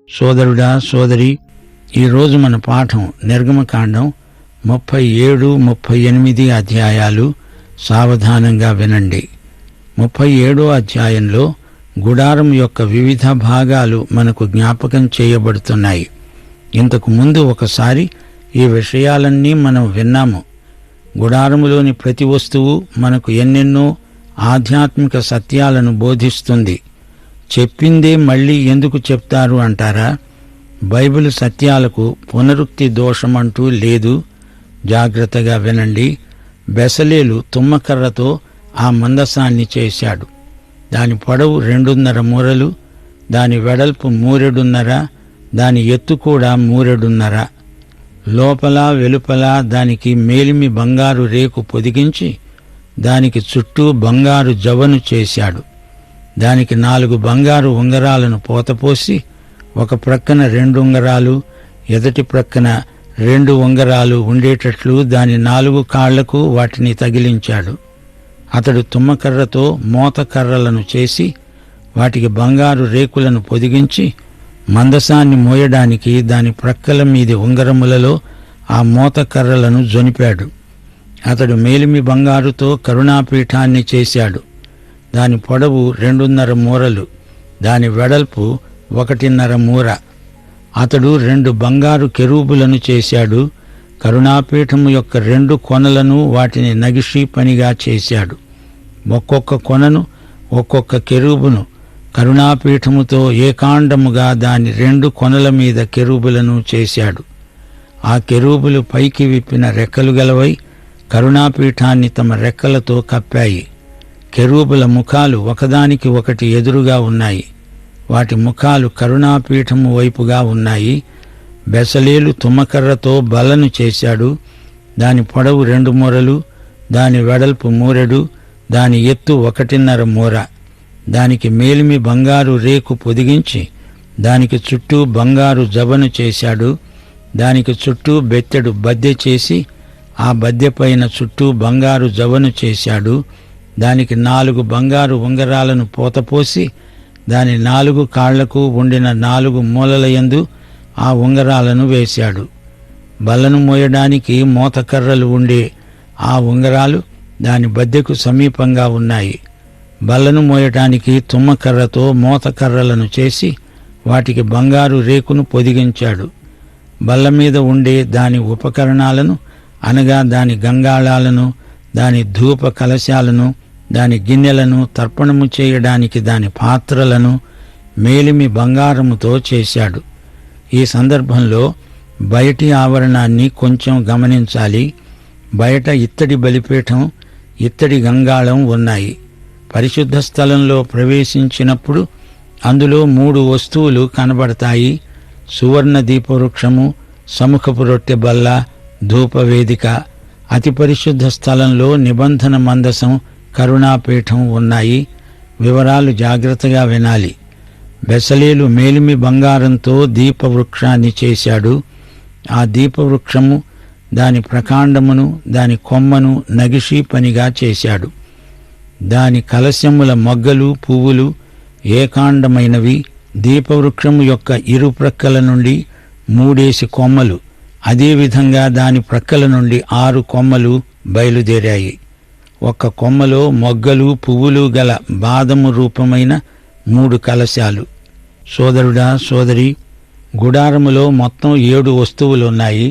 సోదరుడా, సోదరి, ఈరోజు మన పాఠం నిర్గమకాండం 37, 38 అధ్యాయాలు. సావధానంగా వినండి. 37వ అధ్యాయంలో గుడారం యొక్క వివిధ భాగాలు మనకు జ్ఞాపకం చేయబడుతున్నాయి. ఇంతకు ముందు ఒకసారి ఈ విషయాలన్నీ మనం విన్నాము. గుడారములోని ప్రతి వస్తువు మనకు ఎన్నెన్నో ఆధ్యాత్మిక సత్యాలను బోధిస్తుంది. చెప్పిందే మళ్ళీ ఎందుకు చెప్తారు అంటారా? బైబిల్ సత్యాలకు పునరుక్తి దోషమంటూ లేదు. జాగ్రత్తగా వినండి. బెసలేలు తుమ్మకర్రతో ఆ మందసాన్ని చేశాడు. దాని పొడవు 2.5 మూరలు, దాని వెడల్పు 3.5, దాని ఎత్తు కూడా 3.5. లోపల వెలుపల దానికి మేలిమి బంగారు రేకు పొదిగించి దానికి చుట్టూ బంగారు జవను చేశాడు. దానికి 4 బంగారు ఉంగరాలను పోతపోసి ఒక ప్రక్కన 2 ఉంగరాలు, ఎదటి ప్రక్కన 2 ఉంగరాలు ఉండేటట్లు దాని 4 కాళ్లకు వాటిని తగిలించాడు. అతడు తుమ్మకర్రతో మోతకర్రలను చేసి వాటికి బంగారు రేకులను పొదిగించి మందసాన్ని మోయడానికి దాని ప్రక్కల మీది ఉంగరములలో ఆ మోతకర్రలను జొనిపాడు. అతడు మేలిమి బంగారుతో కరుణాపీఠాన్ని చేశాడు. దాని పొడవు 2.5 మూరలు, దాని వెడల్పు 1.5 మూర. అతడు 2 బంగారు కెరూబులను చేశాడు. కరుణాపీఠము యొక్క 2 కొనలను వాటిని నగిషీ పనిగా చేశాడు. ఒక్కొక్క కొనను, ఒక్కొక్క కెరూబును కరుణాపీఠముతో ఏకాండముగా దాని 2 కొనల మీద కెరూబులను చేశాడు. ఆ కెరూబులు పైకి విప్పిన రెక్కలు గలవై కరుణాపీఠాన్ని తమ రెక్కలతో కప్పాయి. కెరూబుల ముఖాలు ఒకదానికి ఒకటి ఎదురుగా ఉన్నాయి. వాటి ముఖాలు కరుణాపీఠము వైపుగా ఉన్నాయి. బెసలేలు తుమ్మకర్రతో బల్లను చేశాడు. దాని పొడవు 2 మూరలు, దాని వెడల్పు 3, దాని ఎత్తు 1.5 మూర. దానికి మేలిమి బంగారు రేకు పొదిగించి దానికి చుట్టూ బంగారు జబను చేశాడు. దానికి చుట్టూ బెత్తెడు బద్దె చేసి ఆ బద్దె పైన చుట్టూ బంగారు జబను చేశాడు. దానికి 4 బంగారు ఉంగరాలను పోతపోసి దాని 4 కాళ్లకు ఉండిన 4 మూలలయందు ఆ ఉంగరాలను వేశాడు. బల్లను మోయడానికి మోతకర్రలు ఉండే ఆ ఉంగరాలు దాని బద్దెకు సమీపంగా ఉన్నాయి. బల్లను మోయటానికి తుమ్మకర్రతో మోతకర్రలను చేసి వాటికి బంగారు రేకును పొదిగించాడు. బల్ల మీద ఉండే దాని ఉపకరణాలను అనగా దాని గంగాళాలను, దాని ధూప కలశాలను, దాని గిన్నెలను, తర్పణము చేయడానికి దాని పాత్రలను మేలిమి బంగారముతో చేశాడు. ఈ సందర్భంలో బయటి ఆవరణాన్ని కొంచెం గమనించాలి. బయట ఇత్తడి బలిపీఠం, ఇత్తడి గంగాళం ఉన్నాయి. పరిశుద్ధ స్థలంలో ప్రవేశించినప్పుడు అందులో 3 వస్తువులు కనబడతాయి: సువర్ణ దీపవృక్షము, సముఖపు రొట్టె బల్ల, ధూపవేదిక. అతి పరిశుద్ధ స్థలంలో నిబంధన మందసం, కరుణాపీఠం ఉన్నాయి. వివరాలు జాగ్రత్తగా వినాలి. బెసలేలు మేలిమి బంగారంతో దీపవృక్షాన్ని చేశాడు. ఆ దీపవృక్షము, దాని ప్రకాండమును, దాని కొమ్మను నగిషీ పనిగా చేశాడు. దాని కలశముల మొగ్గలు, పువ్వులు ఏకాండమైనవి. దీపవృక్షము యొక్క ఇరుప్రక్కల నుండి 3 కొమ్మలు, అదేవిధంగా దాని ప్రక్కల నుండి 6 కొమ్మలు బయలుదేరాయి. ఒక్క కొమ్మలో మొగ్గలు, పువ్వులు గల బాదము రూపమైన 3 కలశాలు. సోదరుడా, సోదరి, గుడారములో మొత్తం 7 వస్తువులున్నాయి.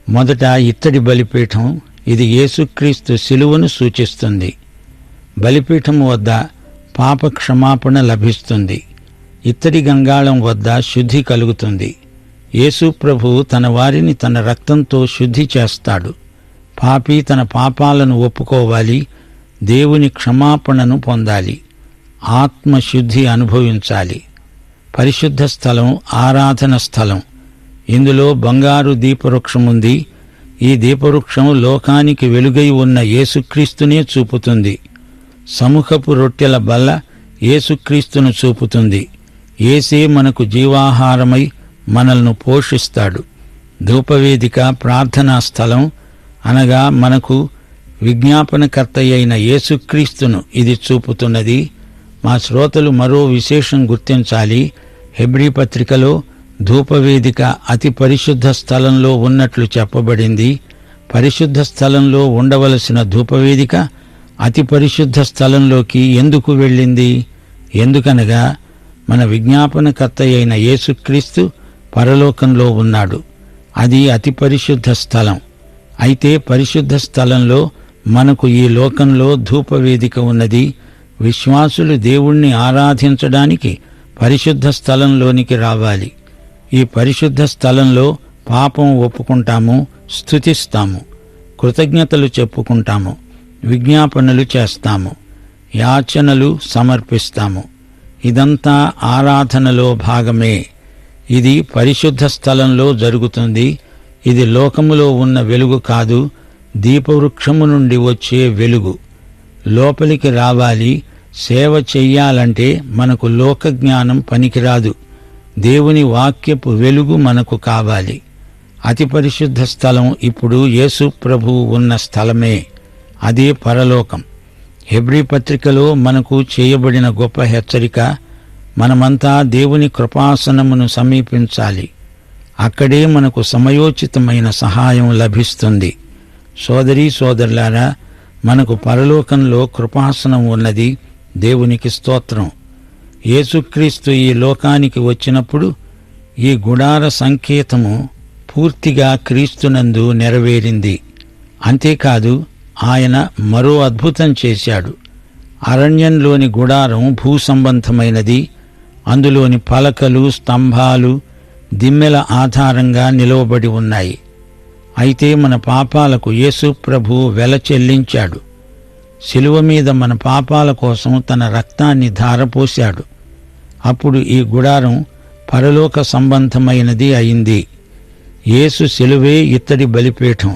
మొదట ఇత్తడి బలిపీఠం. ఇది యేసుక్రీస్తు శిలువను సూచిస్తుంది. బలిపీఠము వద్ద పాప క్షమాపణ లభిస్తుంది. ఇత్తడి గంగాళం వద్ద శుద్ధి కలుగుతుంది. యేసు ప్రభువు తన వారిని తన రక్తంతో శుద్ధి చేస్తాడు. పాపి తన పాపాలను ఒప్పుకోవాలి, దేవుని క్షమాపణను పొందాలి, ఆత్మశుద్ధి అనుభవించాలి. పరిశుద్ధ స్థలం ఆరాధన స్థలం. ఇందులో బంగారు దీపవృక్షముంది. ఈ దీపవృక్షం లోకానికి వెలుగై ఉన్న యేసుక్రీస్తునే చూపుతుంది. సముఖపు రొట్టెల బల్ల యేసుక్రీస్తును చూపుతుంది. యేసే మనకు జీవాహారమై మనల్ని పోషిస్తాడు. ధూపవేదిక ప్రార్థనా స్థలం, అనగా మనకు విజ్ఞాపనకర్త అయిన యేసుక్రీస్తును ఇది చూపుతున్నది. మా శ్రోతలు మరో విశేషం గుర్తించాలి. హెబ్రీ పత్రికలో ధూపవేదిక అతి పరిశుద్ధ స్థలంలో ఉన్నట్లు చెప్పబడింది. పరిశుద్ధ స్థలంలో ఉండవలసిన ధూపవేదిక అతి పరిశుద్ధ స్థలంలోకి ఎందుకు వెళ్ళింది? ఎందుకనగా మన విజ్ఞాపనకర్త అయిన యేసుక్రీస్తు పరలోకంలో ఉన్నాడు. అది అతి పరిశుద్ధ స్థలం. అయితే పరిశుద్ధ స్థలంలో మనకు ఈ లోకంలో ధూపవేదిక ఉన్నది. విశ్వాసులు దేవుణ్ణి ఆరాధించడానికి పరిశుద్ధ స్థలంలోనికి రావాలి. ఈ పరిశుద్ధ స్థలంలో పాపం ఒప్పుకుంటాము, స్తుతిస్తాము, కృతజ్ఞతలు చెప్పుకుంటాము, విజ్ఞాపనలు చేస్తాము, యాచనలు సమర్పిస్తాము. ఇదంతా ఆరాధనలో భాగమే. ఇది పరిశుద్ధ స్థలంలో జరుగుతుంది. ఇది లోకములో ఉన్న వెలుగు కాదు, దీపవృక్షము నుండి వచ్చే వెలుగు. లోపలికి రావాలి, సేవ చెయ్యాలంటే మనకు లోకజ్ఞానం పనికిరాదు. దేవుని వాక్యపు వెలుగు మనకు కావాలి. అతి పరిశుద్ధ స్థలం ఇప్పుడు యేసు ప్రభువు ఉన్న స్థలమే. అదే పరలోకం. హెబ్రీ పత్రికలో మనకు చేయబడిన గొప్ప హెచ్చరిక, మనమంతా దేవుని కృపాసనమును సమీపించాలి. అక్కడే మనకు సమయోచితమైన సహాయం లభిస్తుంది. సోదరీ సోదరులారా, మనకు పరలోకంలో కృపాసనం ఉన్నది. దేవునికి స్తోత్రం. యేసుక్రీస్తు ఈ లోకానికి వచ్చినప్పుడు ఈ గుడార సంకేతము పూర్తిగా క్రీస్తునందు నెరవేరింది. అంతేకాదు, ఆయన మరో అద్భుతం చేశాడు. అరణ్యంలోని గుడారం భూసంబంధమైనది. అందులోని పలకలు, స్తంభాలు దిమ్మెల ఆధారంగా నిలవబడి ఉన్నాయి. అయితే మన పాపాలకు యేసు ప్రభువు వెల చెల్లించాడు. శిలువ మీద మన పాపాల కోసం తన రక్తాన్ని ధారపోశాడు. అప్పుడు ఈ గుడారం పరలోక సంబంధమైనది అయింది. యేసు శిలువే ఇత్తడి బలిపీఠం.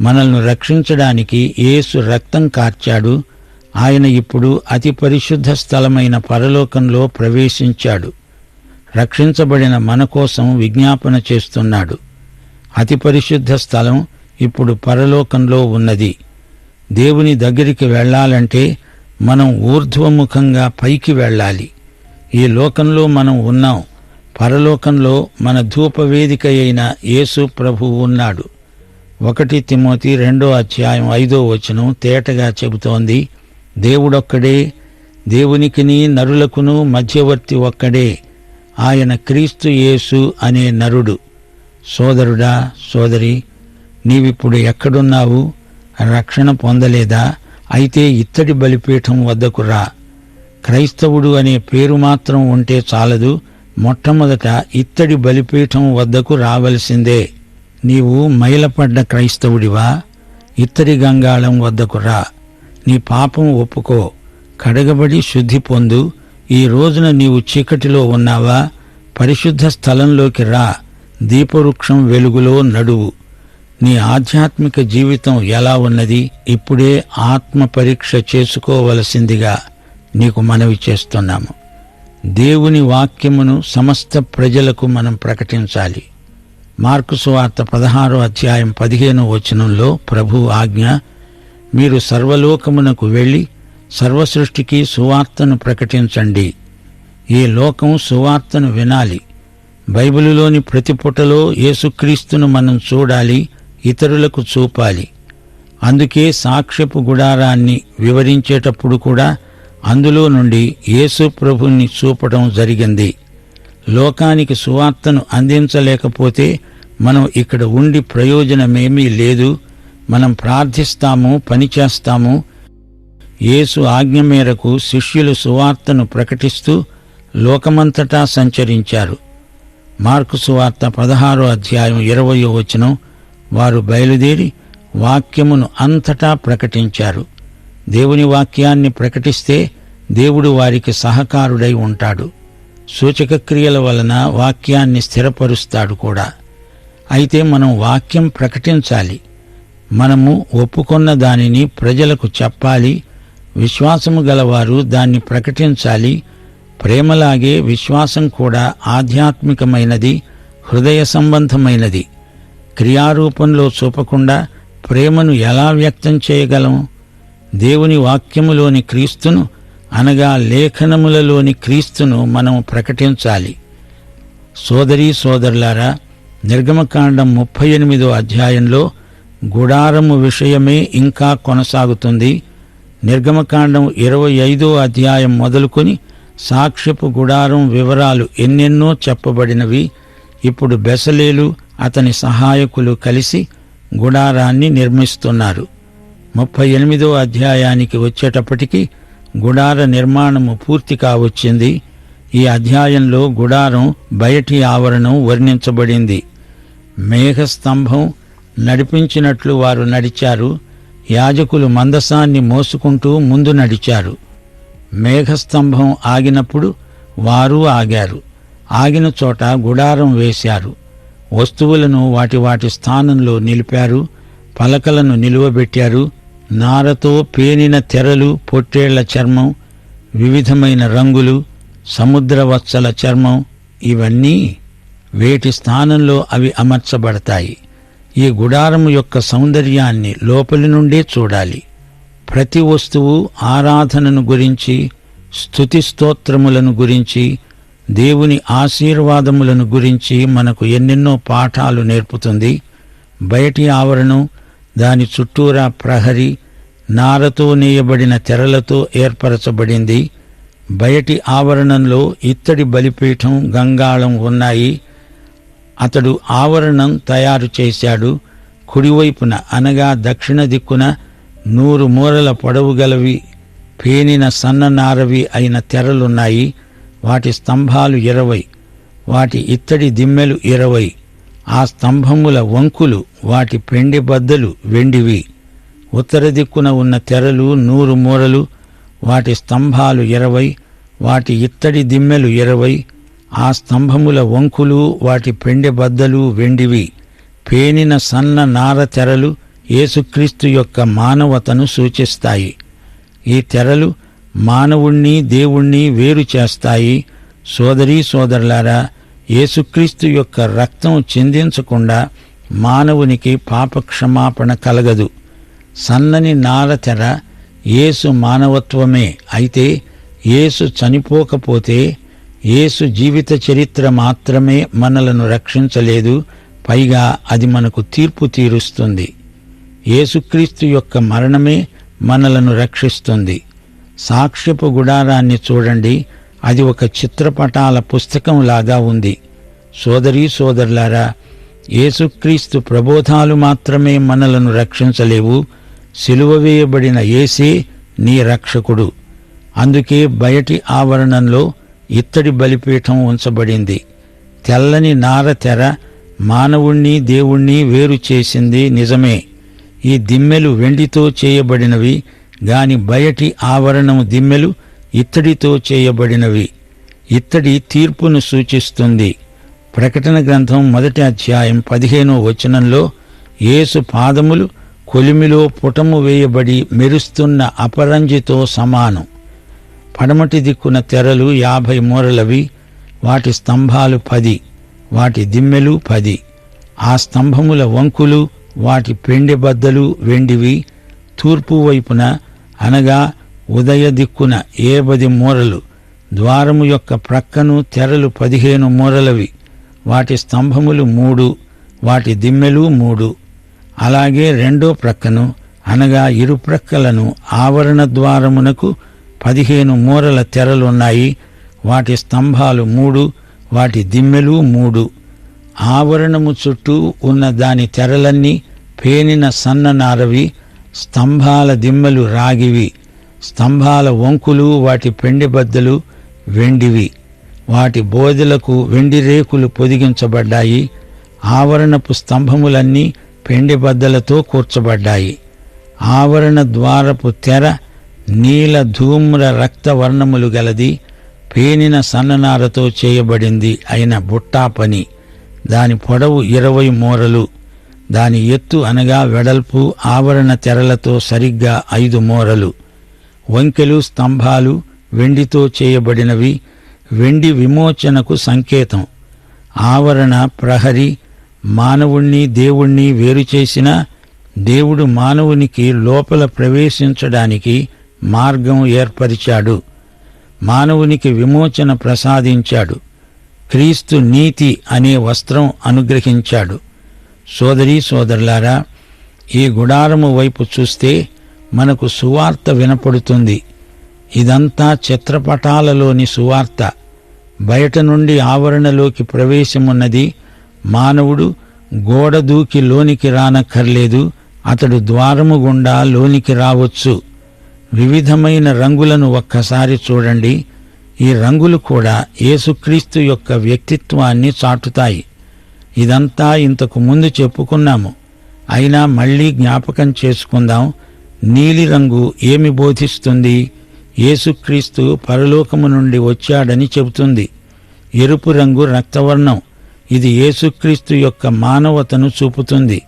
మనల్ని రక్షించడానికి యేసు రక్తం కార్చాడు. ఆయన ఇప్పుడు అతి పరిశుద్ధ స్థలమైన పరలోకంలో ప్రవేశించాడు. రక్షించబడిన మన కోసం విజ్ఞాపన చేస్తున్నాడు. అతి పరిశుద్ధ స్థలం ఇప్పుడు పరలోకంలో ఉన్నది. దేవుని దగ్గరికి వెళ్ళాలంటే మనం ఊర్ధ్వముఖంగా పైకి వెళ్ళాలి. ఈ లోకంలో మనం ఉన్నాం. పరలోకంలో మన ధూపవేదిక అయిన యేసు ప్రభువు ఉన్నాడు. 1 తిమోతి 2:5 తేటగా చెబుతోంది, దేవుడొక్కడే, దేవునికిని నరులకును మధ్యవర్తి ఒక్కడే, ఆయన క్రీస్తు యేసు అనే నరుడు. సోదరుడా, సోదరి, నీవిప్పుడు ఎక్కడున్నావు? రక్షణ పొందలేదా? అయితే ఇత్తడి బలిపీఠం వద్దకు రా. క్రైస్తవుడు అనే పేరు మాత్రం ఉంటే చాలదు. మొట్టమొదట ఇత్తడి బలిపీఠం వద్దకు రావలసిందే. నీవు మైలపడ్డ క్రైస్తవుడివా? ఇత్తడి గంగాళం వద్దకు రా. నీ పాపం ఒప్పుకో, కడగబడి శుద్ధి పొందు. ఈ రోజున నీవు చీకటిలో ఉన్నావా? పరిశుద్ధ స్థలంలోకి రా. దీపవృక్షం వెలుగులో నడువు. నీ ఆధ్యాత్మిక జీవితం ఎలా ఉన్నది? ఇప్పుడే ఆత్మ పరీక్ష చేసుకోవలసిందిగా నీకు మనవి చేస్తున్నాము. దేవుని వాక్యమును సమస్త ప్రజలకు మనం ప్రకటించాలి. మార్కు సువార్త 16:15 ప్రభు ఆజ్ఞ, మీరు సర్వలోకమునకు వెళ్లి సర్వసృష్టికి సువార్తను ప్రకటించండి. ఈ లోకం సువార్తను వినాలి. బైబిలులోని ప్రతి పుటలో యేసుక్రీస్తును మనం చూడాలి, ఇతరులకు చూపాలి. అందుకే సాక్ష్యపు గుడారాన్ని వివరించేటప్పుడు కూడా అందులో నుండి యేసు ప్రభుని చూపడం జరిగింది. లోకానికి సువార్తను అందించలేకపోతే మనం ఇక్కడ ఉండి ప్రయోజనమేమీ లేదు. మనం ప్రార్థిస్తాము, పనిచేస్తాము. యేసు ఆజ్ఞ మేరకు శిష్యులు సువార్తను ప్రకటిస్తూ లోకమంతటా సంచరించారు. మార్కు సువార్త 16:20 వారు బయలుదేరి వాక్యమును అంతటా ప్రకటించారు. దేవుని వాక్యాన్ని ప్రకటిస్తే దేవుడు వారికి సహకారుడై ఉంటాడు. సూచక క్రియల వలన వాక్యాన్ని స్థిరపరుస్తాడు కూడా. అయితే మనం వాక్యం ప్రకటించాలి. మనము ఒప్పుకొన్న దానిని ప్రజలకు చెప్పాలి. విశ్వాసము గలవారు దాన్ని ప్రకటించాలి. ప్రేమలాగే విశ్వాసం కూడా ఆధ్యాత్మికమైనది, హృదయ సంబంధమైనది. క్రియారూపంలో చూపకుండా ప్రేమను ఎలా వ్యక్తం చేయగలం? దేవుని వాక్యములోని క్రీస్తును, అనగా లేఖనములలోని క్రీస్తును మనం ప్రకటించాలి. సోదరీ సోదరులారా, నిర్గమకాండం 38వ అధ్యాయంలో గుడారము విషయమే ఇంకా కొనసాగుతుంది. నిర్గమకాండం 25వ అధ్యాయం మొదలుకొని సాక్ష్యపు గుడారం వివరాలు ఎన్నెన్నో చెప్పబడినవి. ఇప్పుడు బెసలేలు అతని సహాయకులు కలిసి గుడారాన్ని నిర్మిస్తున్నారు. 38వ అధ్యాయానికి వచ్చేటప్పటికి గుడార నిర్మాణము పూర్తి కావచ్చింది. ఈ అధ్యాయంలో గుడారం బయటి ఆవరణం వర్ణించబడింది. మేఘస్తంభం నడిపించినట్లు వారు నడిచారు. యాజకులు మందసాన్ని మోసుకుంటూ ముందు నడిచారు. మేఘస్తంభం ఆగినప్పుడు వారు ఆగారు. ఆగిన చోట గుడారం వేశారు. వస్తువులను వాటి వాటి స్థానంలో నిలిపారు. పలకలను నిలువబెట్టారు. నారతో పేనిన తెరలు, పొట్టేళ్ల చర్మం, వివిధమైన రంగులు, సముద్రవత్సల చర్మం, ఇవన్నీ వేటి స్థానంలో అవి అమర్చబడతాయి. ఈ గుడారము యొక్క సౌందర్యాన్ని లోపలి నుండే చూడాలి. ప్రతి వస్తువు ఆరాధనను గురించి, స్తుతి స్తోత్రములను గురించి, దేవుని ఆశీర్వాదములను గురించి మనకు ఎన్నెన్నో పాఠాలు నేర్పుతుంది. బయటి ఆవరణం, దాని చుట్టూరా ప్రహరీ, నారతో నేయబడిన తెరలతో ఏర్పరచబడింది. బయటి ఆవరణంలో ఇత్తడి బలిపీఠం, గంగాళం ఉన్నాయి. అతడు ఆవరణం తయారు చేశాడు. కుడివైపున అనగా దక్షిణ దిక్కున 100 మూరల పొడవు గలవి, పేనిన సన్ననారవి అయిన తెరలున్నాయి. వాటి స్తంభాలు 20, వాటి ఇత్తడి దిమ్మెలు 20. ఆ స్తంభముల వంకులు, వాటి పెండె బద్దలు వెండివి. ఉత్తర దిక్కున ఉన్న తెరలు 100 మూరలు, వాటి స్తంభాలు 20, వాటి ఇత్తడి దిమ్మెలు 20. ఆ స్తంభముల వంకులు, వాటి పెండె బద్దలు వెండివి. పేనిన సన్న నార తెరలు యేసుక్రీస్తు యొక్క మానవతను సూచిస్తాయి. ఈ తెరలు మానవుణ్ణి దేవుణ్ణి వేరు చేస్తాయి. సోదరీ సోదరులారా, యేసుక్రీస్తు యొక్క రక్తం చిందించకుండా మానవునికి పాపక్షమాపణ కలగదు. సన్నని నార తెర యేసు మానవత్వమే. అయితే యేసు చనిపోకపోతే యేసు జీవిత చరిత్ర మాత్రమే మనలను రక్షించలేదు. పైగా అది మనకు తీర్పు తీరుస్తుంది. యేసుక్రీస్తు యొక్క మరణమే మనలను రక్షిస్తుంది. సాక్ష్యపు గుడారాన్ని చూడండి. అది ఒక చిత్రపటాల పుస్తకంలాగా ఉంది. సోదరీ సోదరులారా, యేసుక్రీస్తు ప్రబోధాలు మాత్రమే మనలను రక్షించలేవు. సిలువ వేయబడిన యేసే నీ రక్షకుడు. అందుకే బయటి ఆవరణంలో ఇత్తడి బలిపీఠం ఉంచబడింది. తెల్లని నార తెర మానవుణ్ణి దేవుణ్ణి వేరు చేసింది, నిజమే. ఈ దిమ్మెలు వెండితో చేయబడినవి గాని బయటి ఆవరణం దిమ్మెలు ఇత్తడితో చేయబడినవి. ఇత్తడి తీర్పును సూచిస్తుంది. ప్రకటన గ్రంథం 1వ అధ్యాయం 15వ వచనంలో యేసు పాదములు కొలిమిలో పుటము వేయబడి మెరుస్తున్న అపరంజితో సమానం. పడమటి దిక్కున తెరలు 50 మూరలవి, వాటి స్తంభాలు 10, వాటి దిమ్మెలు 10. ఆ స్తంభముల వంకులు, వాటి పెండె బద్దలు వెండివి. తూర్పు వైపున అనగా ఉదయ దిక్కున 70 మూరలు. ద్వారము యొక్క ప్రక్కను తెరలు 15 మూరలవి, వాటి స్తంభములు 3, వాటి దిమ్మెలు 3. అలాగే రెండో ప్రక్కను అనగా ఇరుప్రక్కలను ఆవరణ ద్వారమునకు 15 మూరల తెరలున్నాయి. వాటి స్తంభాలు 3, వాటి దిమ్మెలు 3. ఆవరణము చుట్టూ ఉన్న దాని తెరలన్నీ పేనిన సన్ననారవి. స్తంభాల దిమ్మలు రాగివి. స్తంభాల వంకులు, వాటి పెండెబద్దలు వెండివి. వాటి బోదెలకు వెండి రేకులు పొదిగించబడ్డాయి. ఆవరణపు స్తంభములన్నీ పెండెబద్దలతో కూర్చబడ్డాయి. ఆవరణ ద్వారపు తెర నీల ధూమ్ర రక్తవర్ణములు గలది, పేనిన సన్ననారతో చేయబడింది అయిన బుట్టా పని. దాని పొడవు 20 మూరలు. దాని ఎత్తు అనగా వెడల్పు ఆవరణ తెరలతో సరిగ్గా 5 మూరలు. వంకెలు స్తంభాలు వెండితో చేయబడినవి. వెండి విమోచనకు సంకేతం. ఆవరణ ప్రహరీ మానవుణ్ణి దేవుణ్ణి వేరు చేసిన దేవుడు మానవునికి లోపల ప్రవేశించడానికి మార్గం ఏర్పరిచాడు. మానవునికి విమోచన ప్రసాదించాడు. క్రీస్తు నీతి అనే వస్త్రం అనుగ్రహించాడు. సోదరీ సోదరులారా, ఈ గుడారము వైపు చూస్తే మనకు సువార్త వినపడుతుంది. ఇదంతా చిత్రపటాలలోని సువార్త. బయట నుండి ఆవరణలోకి ప్రవేశమున్నది. మానవుడు గోడ దూకి లోనికి రానక్కర్లేదు, అతడు ద్వారము గుండా లోనికి రావచ్చు. వివిధమైన రంగులను ఒక్కసారి చూడండి. ఈ రంగులు కూడా యేసుక్రీస్తు యొక్క వ్యక్తిత్వాన్ని చాటుతాయి. ఇదంతా ఇంతకు ముందు చెప్పుకున్నాము, అయినా మళ్లీ జ్ఞాపకం చేసుకుందాం. నీలిరంగు ఏమి బోధిస్తుంది? యేసుక్రీస్తు పరలోకము నుండి వచ్చాడని చెబుతుంది. ఎరుపు రంగు రక్తవర్ణం, ఇది యేసుక్రీస్తు యొక్క మానవతను చూపుతుంది.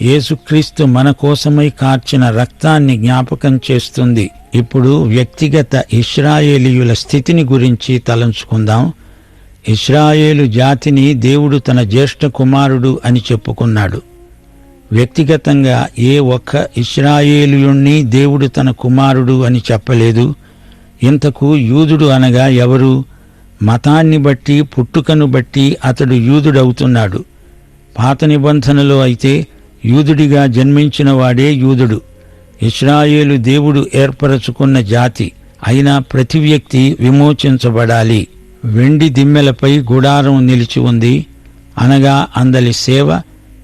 యేసుక్రీస్తు మన కోసమై కార్చిన రక్తాన్ని జ్ఞాపకం చేస్తుంది. ఇప్పుడు వ్యక్తిగత ఇశ్రాయేలీయుల స్థితిని గురించి తలంచుకుందాం. ఇశ్రాయేలు జాతిని దేవుడు తన జ్యేష్ఠ కుమారుడు అని చెప్పుకున్నాడు. వ్యక్తిగతంగా ఏ ఒక్క ఇశ్రాయేలీయుణ్ణి దేవుడు తన కుమారుడు అని చెప్పలేదు. ఇంతకు యూదుడు అనగా ఎవరు? మతాన్ని బట్టి, పుట్టుకను బట్టి అతడు యూదుడవుతున్నాడు. పాత నిబంధనలో అయితే యూదుడిగా జన్మించిన వాడే యూదుడు. ఇశ్రాయేలు దేవుడు ఏర్పరచుకున్న జాతి. అయినా ప్రతి వ్యక్తి విమోచించబడాలి. వెండి దిమ్మెలపై గుడారం నిలిచి ఉంది, అనగా అందలి సేవ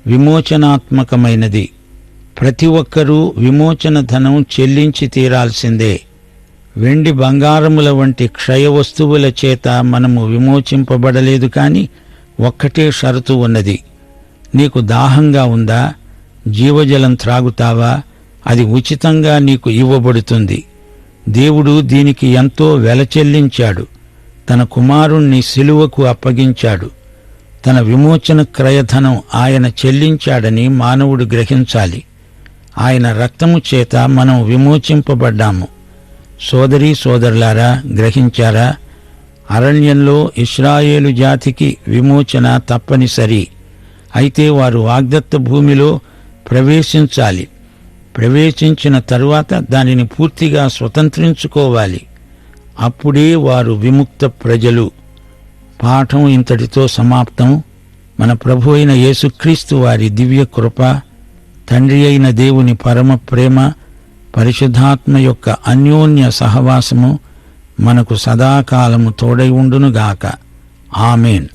విమోచనాత్మకమైనది. ప్రతి ఒక్కరూ విమోచన ధనం చెల్లించి తీరాల్సిందే. వెండి బంగారముల వంటి క్షయ వస్తువుల చేత మనము విమోచింపబడలేదు. కాని ఒక్కటే షరతు ఉన్నది. నీకు దాహంగా ఉందా? జీవజలం త్రాగుతావా? అది ఉచితంగా నీకు ఇవ్వబడుతుంది. దేవుడు దీనికి ఎంతో వెల చెల్లించాడు. తన కుమారుణ్ణి సిలువకు అప్పగించాడు. తన విమోచన క్రయధనం ఆయన చెల్లించాడని మానవుడు గ్రహించాలి. ఆయన రక్తము చేత మనం విమోచింపబడ్డాము. సోదరీ సోదరులారా, గ్రహించారా? అరణ్యంలో ఇశ్రాయేలు జాతికి విమోచన తప్పనిసరి. అయితే వారు వాగ్దత్త భూమిలో ప్రవేశించాలి. ప్రవేశించిన తరువాత దానిని పూర్తిగా స్వతంత్రించుకోవాలి. అప్పుడే వారు విముక్త ప్రజలు. పాఠం ఇంతటితో సమాప్తం. మన ప్రభు అయిన యేసుక్రీస్తు వారి దివ్య కృప, తండ్రి అయిన దేవుని పరమ ప్రేమ, పరిశుద్ధాత్మ యొక్క అన్యోన్య సహవాసము మనకు సదాకాలము తోడై ఉండునుగాక. ఆమేన్.